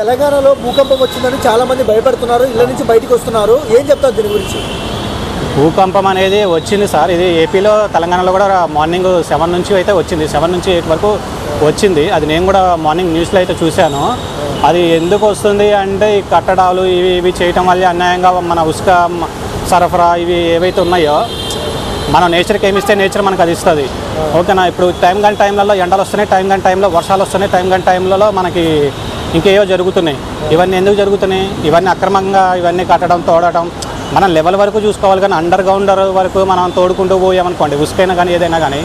తెలంగాణలో భూకంపం వచ్చిందని చాలా మంది భయపడుతున్నారు. ఇళ్ళ నుంచి బయటికి వస్తున్నారు. ఏం చెప్తారు దీని గురించి? భూకంపం అనేది వచ్చింది సార్. ఇది ఏపీలో తెలంగాణలో కూడా మార్నింగ్ 7 నుంచి అయితే వచ్చింది. 7 నుంచి 8 వరకు వచ్చింది. అది నేను కూడా మార్నింగ్ న్యూస్లో అయితే చూశాను. అది ఎందుకు వస్తుంది అంటే ఈ కట్టడాలు ఇవి చేయటం వల్ల అన్యాయంగా మన ఉసుక సరఫరా ఇవి ఏవైతే ఉన్నాయో మనం నేచర్కి ఏమిస్తే నేచర్ మనకు అది ఇస్తుంది. ఓకేనా? ఇప్పుడు టైం గంట టైంలలో ఎండలు వస్తున్నాయి, టైం గంట టైంలో వర్షాలు వస్తున్నాయి, టైం గంట టైంలలో మనకి ఇంకేవో జరుగుతున్నాయి. ఇవన్నీ ఎందుకు జరుగుతున్నాయి? ఇవన్నీ అక్రమంగా ఇవన్నీ కట్టడం తోడటం మనం లెవెల్ వరకు చూసుకోవాలి. కానీ అండర్ గ్రౌండ్ వరకు మనం తోడుకుంటూ పోయామనుకోండి, ఉసుకైనా కానీ ఏదైనా కానీ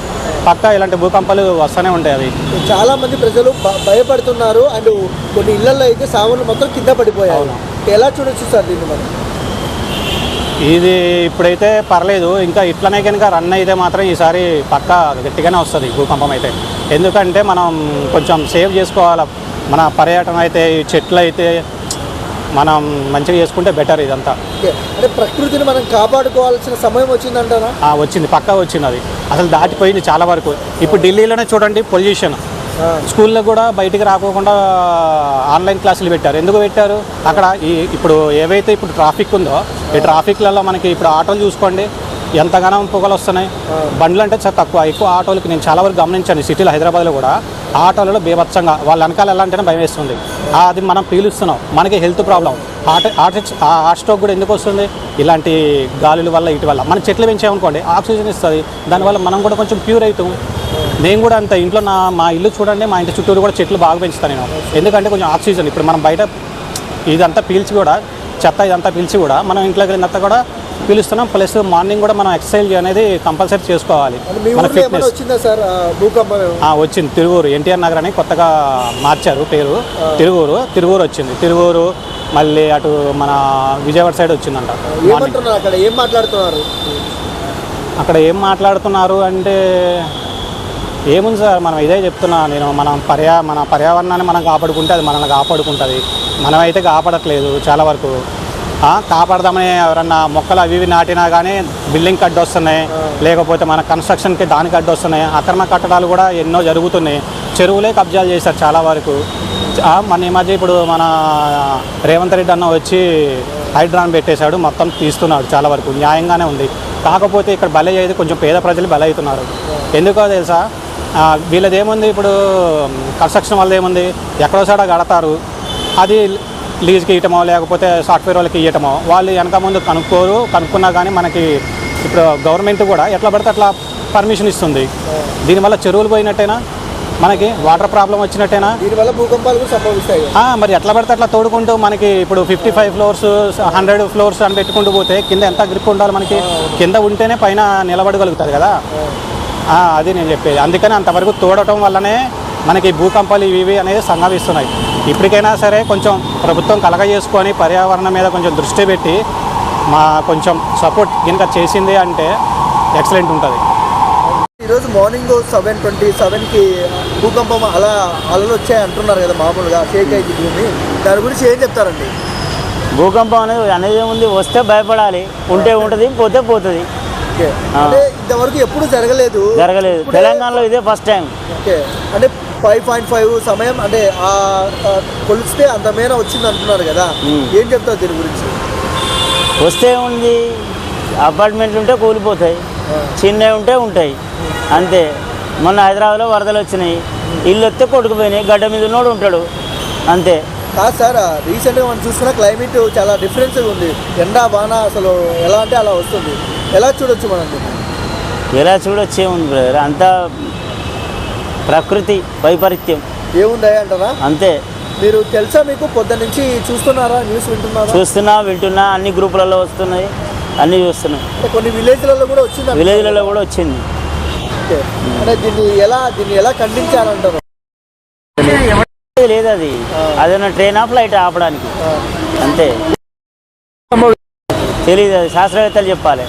పక్కా ఇలాంటి భూకంపాలు వస్తూనే ఉంటాయి. అవి చాలా మంది ప్రజలు భయపడుతున్నారు. అండ్ కొన్ని ఇళ్లలో అయితే సామాన్లు మొత్తం కింద పడిపోయాయి. ఎలా చూడొచ్చు సార్ దీన్ని మనం? ఇది ఇప్పుడైతే పర్లేదు. ఇంకా ఇట్లనే కనుక రన్ అయితే మాత్రం ఈసారి పక్కా గట్టిగానే వస్తుంది భూకంపం అయితే. ఎందుకంటే మనం కొంచెం సేవ్ చేసుకోవాలి. మన పర్యాటన అయితే చెట్లు అయితే మనం మంచిగా చేసుకుంటే బెటర్. ఇదంతా అంటే ప్రకృతిని మనం కాపాడుకోవాల్సిన సమయం వచ్చిందంటారా? వచ్చింది, పక్కా వచ్చింది. అది అసలు దాటిపోయింది చాలా వరకు. ఇప్పుడు ఢిల్లీలోనే చూడండి పొల్యూషన్. స్కూల్లో కూడా బయటికి రాకోకుండా ఆన్లైన్ క్లాసులు పెట్టారు. ఎందుకు పెట్టారు? అక్కడ ఇప్పుడు ఏవైతే ఇప్పుడు ట్రాఫిక్ ఉందో ఈ ట్రాఫిక్లలో మనకి ఇప్పుడు ఆటోలు చూసుకోండి ఎంతగానో పొగలు వస్తున్నాయి. బండ్లు అంటే చాలా తక్కువ, ఎక్కువ ఆటోలకి నేను చాలా వరకు గమనించాను. సిటీలో హైదరాబాద్లో కూడా ఆటోలలో బీభత్సంగా వాళ్ళ వెనకాల ఎలా అంటేనే భయం వేస్తుంది. అది మనం పీలుస్తున్నాం, మనకి హెల్త్ ప్రాబ్లం. హార్ట్ స్ట్రోక్ కూడా ఎందుకు వస్తుంది? ఇలాంటి గాలుల వల్ల ఇటు వల్ల. మనం చెట్లు పెంచామనుకోండి ఆక్సిజన్ ఇస్తుంది, దానివల్ల మనం కూడా కొంచెం ప్యూర్ అవుతాం. నేను కూడా అంత ఇంట్లో మా ఇల్లు చూడండి, మా ఇంటి చుట్టూరు కూడా చెట్లు బాగా పెంచుతాను నేను. ఎందుకంటే కొంచెం ఆక్సిజన్ ఇప్పుడు మనం బయట ఇదంతా పీల్చి కూడా చెత్త ఇదంతా పీల్చి కూడా మనం ఇంట్లోకి వెళ్ళినంత కూడా పీలుస్తున్నాం. ప్లస్ మార్నింగ్ కూడా మనం ఎక్సర్సైజ్ అనేది కంపల్సరీ చేసుకోవాలి. మన ఫిట్నెస్ వచ్చింది. తిరువూరు ఎన్టీఆర్ నగర్ అని కొత్తగా మార్చారు పేరు. తిరువూరు వచ్చింది. తిరువూరు మళ్ళీ అటు మన విజయవాడ సైడ్ వచ్చిందంట. అక్కడ ఏం మాట్లాడుతున్నారు అంటే ఏముంది సార్, మనం ఇదే చెప్తున్నా నేను. మన పర్యావరణాన్ని మనం కాపాడుకుంటే అది మనల్ని కాపాడుకుంటుంది. మనమైతే కాపాడట్లేదు చాలా వరకు. కాపాడదామని ఎవరన్నా మొక్కలు అవి ఇవి నాటినా కానీ బిల్డింగ్కి అడ్డు వస్తున్నాయి, లేకపోతే మన కన్స్ట్రక్షన్కి దానికి అడ్డు వస్తున్నాయి. అక్రమ కట్టడాలు కూడా ఎన్నో జరుగుతున్నాయి. చెరువులే కబ్జాలు చేశారు చాలా వరకు. మన ఈ మధ్య ఇప్పుడు మన రేవంత్ రెడ్డి అన్న వచ్చి హైడ్రాన్ పెట్టేశాడు, మొత్తం తీస్తున్నాడు. చాలా వరకు న్యాయంగానే ఉంది. కాకపోతే ఇక్కడ బలి అయ్యేది కొంచెం పేద ప్రజలు బలి అవుతున్నారు. ఎందుకో తెలుసా? వీళ్ళది ఏముంది, ఇప్పుడు కన్స్ట్రక్షన్ వల్ల ఏముంది, ఎక్కడోసాడ కడతారు, అది లీజ్కి ఇవ్వటమో లేకపోతే సాఫ్ట్వేర్ వాళ్ళకి ఇవ్వటమో. వాళ్ళు వెనక ముందు కనుక్కున్నా కానీ మనకి ఇప్పుడు గవర్నమెంట్ కూడా ఎట్లా పడితే అట్లా పర్మిషన్ ఇస్తుంది. దీనివల్ల చెరువులు పోయినట్టేనా, మనకి వాటర్ ప్రాబ్లం వచ్చినట్టేనా? దీనివల్ల భూకంపాలు కూడా సంభవిస్తాయి. మరి ఎట్లా పడితే అట్లా తోడుకుంటూ మనకి ఇప్పుడు 55 ఫ్లోర్స్ 100 ఫ్లోర్స్ అని పెట్టుకుంటూ పోతే కింద ఎంత గ్రిప్ ఉండాలి మనకి? కింద ఉంటేనే పైన నిలబడగలుగుతుంది కదా. అది నేను చెప్పేది. అందుకని అంతవరకు తోడటం వల్లనే మనకి భూకంపాలు ఇవి అనేది సంభవిస్తున్నాయి. ఇప్పటికైనా సరే కొంచెం ప్రభుత్వం కలగజేసుకొని పర్యావరణం మీద కొంచెం దృష్టి పెట్టి కొంచెం సపోర్ట్ కనుక చేసింది అంటే ఎక్సలెంట్ ఉంటుంది. ఈరోజు మార్నింగ్ 7:27కి భూకంపం అలలు వచ్చాయి అంటున్నారు కదా, మామూలుగా షేక్ అయింది భూమి. దాని గురించి ఏం చెప్తారండి? భూకంపం అనేది ఏముంది, వస్తే భయపడాలి, ఉంటే ఉంటుంది, పోతే పోతుంది. అంటే ఇంతవరకు ఎప్పుడు జరగలేదు తెలంగాణలో ఇదే ఫస్ట్ టైం. ఓకే, అంటే 5.5 సమయం అంటే కొలిస్తే అంత మేర వచ్చింది అంటున్నారు కదా, ఏం చెప్తారు దీని గురించి? వస్తే ఉంది, అపార్ట్మెంట్లు ఉంటే కూలిపోతాయి, చిన్నవి ఉంటే ఉంటాయి, అంతే. మొన్న హైదరాబాద్లో వరదలు వచ్చినాయి, ఇల్లు వస్తే కొట్టుకుపోయినాయి, గడ్డ మీద ఉన్నోడు ఉంటాడు, అంతే. కాదు సార్, రీసెంట్గా మనం చూసుకున్న క్లైమేట్ చాలా డిఫరెన్స్గా ఉంది. ఎండ వాన అసలు ఎలా అంటే అలా వస్తుంది. ఎలా చూడొచ్చు మనం? ఎలా చూడొచ్చు ఏముంది బ్రదర్, అంతా ప్రకృతి వైపరీత్యం ఏముందా అంటారా? అంతే. మీరు తెలుసా, మీకు పొద్దున్న నుంచి చూస్తున్నారా, న్యూస్ వింటున్నా, అన్ని గ్రూపులలో వస్తున్నాయి, అన్నీ చూస్తున్నాయి. కొన్ని విలేజ్లలో కూడా వచ్చింది. విలేజ్లలో కూడా వచ్చింది. అంటే దీన్ని ఎలా ఖండించాలంటారు? లేదు, అదేనా ట్రైన్ ఫ్లైట్ ఆపడానికి, అంతే. తెలియదు, అది శాస్త్రవేత్తలు చెప్పాలి.